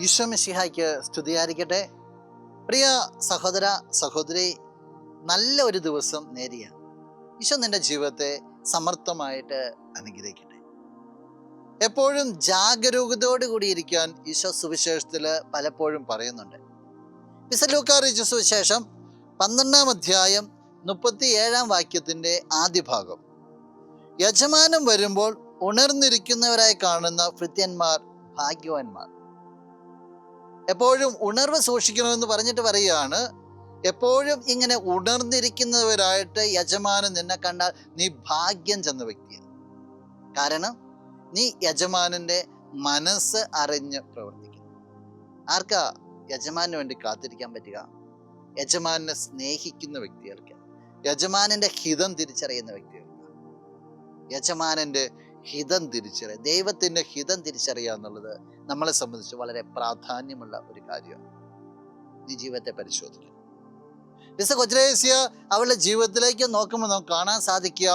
ഈശോ മിശിഹായ്ക്ക് സ്തുതിയായിരിക്കട്ടെ. പ്രിയ സഹോദര സഹോദരി, നല്ല ഒരു ദിവസം നേരിയ ഈശോ നിന്റെ ജീവിതത്തെ സമർത്ഥമായിട്ട് അനുഗ്രഹിക്കട്ടെ. എപ്പോഴും ജാഗരൂകതയോടു കൂടിയിരിക്കാൻ ഈശോ സുവിശേഷത്തിൽ പലപ്പോഴും പറയുന്നുണ്ട്. വിശുദ്ധ ലൂക്കാ അറിയിച്ച സുവിശേഷം 12-ാം അധ്യായം 37-ാം വാക്യത്തിൻ്റെ ആദ്യ ഭാഗം, യജമാനൻ വരുമ്പോൾ ഉണർന്നിരിക്കുന്നവരായി കാണുന്ന ഭൃത്യന്മാർ ഭാഗ്യവാന്മാർ. എപ്പോഴും ഉണർവ് സൂക്ഷിക്കണമെന്ന് പറഞ്ഞിട്ട് പറയുകയാണ്, എപ്പോഴും ഇങ്ങനെ ഉണർന്നിരിക്കുന്നവരായിട്ട് യജമാനൻ നിന്നെ കണ്ടാൽ നീ ഭാഗ്യം ചെന്ന വ്യക്തിയാണ്. കാരണം നീ യജമാനൻ്റെ മനസ്സ് അറിഞ്ഞ് പ്രവർത്തിക്കുന്നു. ആർക്കാ യജമാനു വേണ്ടി കാത്തിരിക്കാൻ പറ്റുക? യജമാനെ സ്നേഹിക്കുന്ന വ്യക്തികൾക്ക്, യജമാനൻ്റെ ഹിതം തിരിച്ചറിയുന്ന വ്യക്തികൾക്ക്. യജമാനൻ്റെ ഹിതം തിരിച്ചറിയുക, ദൈവത്തിൻ്റെ ഹിതം തിരിച്ചറിയുക എന്നുള്ളത് നമ്മളെ സംബന്ധിച്ച് വളരെ പ്രാധാന്യമുള്ള ഒരു കാര്യമാണ്. നീ ജീവിതത്തെ പരിശോധിക്കണം. വിശുദ്ധ കൊച്ചുരേസ്യ അവളുടെ ജീവിതത്തിലേക്ക് നോക്കുമ്പോൾ നമുക്ക് കാണാൻ സാധിക്കുക,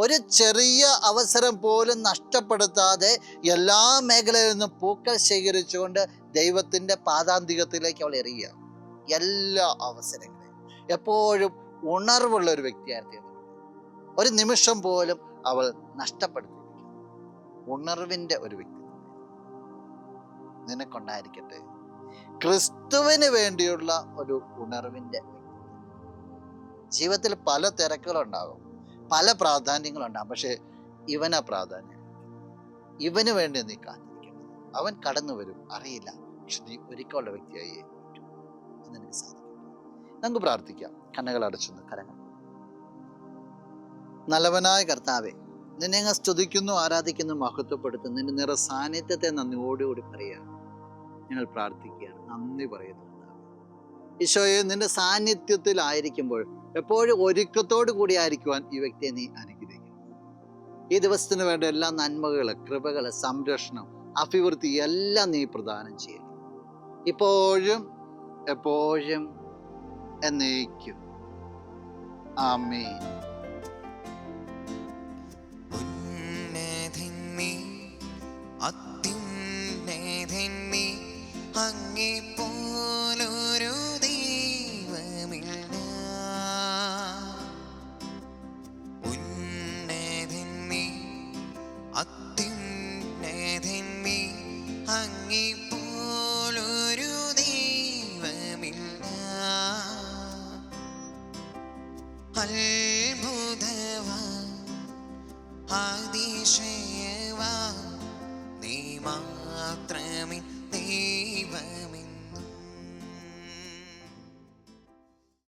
ഒരു ചെറിയ അവസരം പോലും നഷ്ടപ്പെടുത്താതെ എല്ലാ മേഖലയിൽ നിന്നും പൂക്കൾ ശേഖരിച്ചുകൊണ്ട് ദൈവത്തിൻ്റെ പാദാന്തികത്തിലേക്ക് അവൾ എറിയുക. എല്ലാ അവസരങ്ങളെയും എപ്പോഴും ഉണർവുള്ള ഒരു വ്യക്തിയായിരുന്നു. ഒരു നിമിഷം പോലും അവൾ നഷ്ടപ്പെടുത്തി. ഉണർവിൻ്റെ ഒരു വ്യക്തി നിനക്കുണ്ടായിരിക്കട്ടെ. ക്രിസ്തുവിന് വേണ്ടിയുള്ള ഒരു ഉണർവിൻ്റെ വ്യക്തി. ജീവിതത്തിൽ പല തിരക്കുകളുണ്ടാകും, പല പ്രാധാന്യങ്ങളുണ്ടാകും, പക്ഷെ ഇവനാ പ്രാധാന്യം. ഇവന് വേണ്ടി നീ കാത്തിരിക്കണം. അവൻ കടന്നു വരും, അറിയില്ല, പക്ഷെ നീ ഒരിക്കലുള്ള വ്യക്തിയായി നിനക്ക് സാധിക്കും. നമുക്ക് പ്രാർത്ഥിക്കാം. കണ്ണുകൾ അടച്ചൊന്ന് കരങ്ങൾ. നല്ലവനായ കർത്താവേ, നിന്നെ അങ്ങ് സ്തുതിക്കുന്നു, ആരാധിക്കുന്നു, മഹത്വപ്പെടുത്തുന്നു. നിന്റെ നിറ സാന്നിധ്യത്തെ നന്ദിയോടുകൂടി പറയുകയാണ്. ഞങ്ങൾ പ്രാർത്ഥിക്കുകയാണ്, നന്ദി പറയുന്നു കർത്താവേ. ഈശോയെ, നിന്റെ സാന്നിധ്യത്തിലായിരിക്കുമ്പോൾ എപ്പോഴും ഒരുക്കത്തോടു കൂടി ആയിരിക്കുവാൻ ഈ വ്യക്തിയെ നീ അനുഗ്രഹിക്കുന്നു. ഈ ദിവസത്തിന് വേണ്ട എല്ലാ നന്മകൾ, കൃപകൾ, സംരക്ഷണം, അഭിവൃദ്ധി എല്ലാം നീ പ്രദാനം ചെയ്യണം, ഇപ്പോഴും എപ്പോഴും എന്നേക്കും. ആമേൻ. അങ്ങേ പോലൊരു ദൈവമില്ല, ഉന്നതൻ നീ, അത്യുന്നതൻ നീ, അങ്ങേ പോലൊരു ദൈവമില്ല. അത്ഭുതവാൻ, അതിശയവാൻ, നീ മാത്രമേ ദൈവം.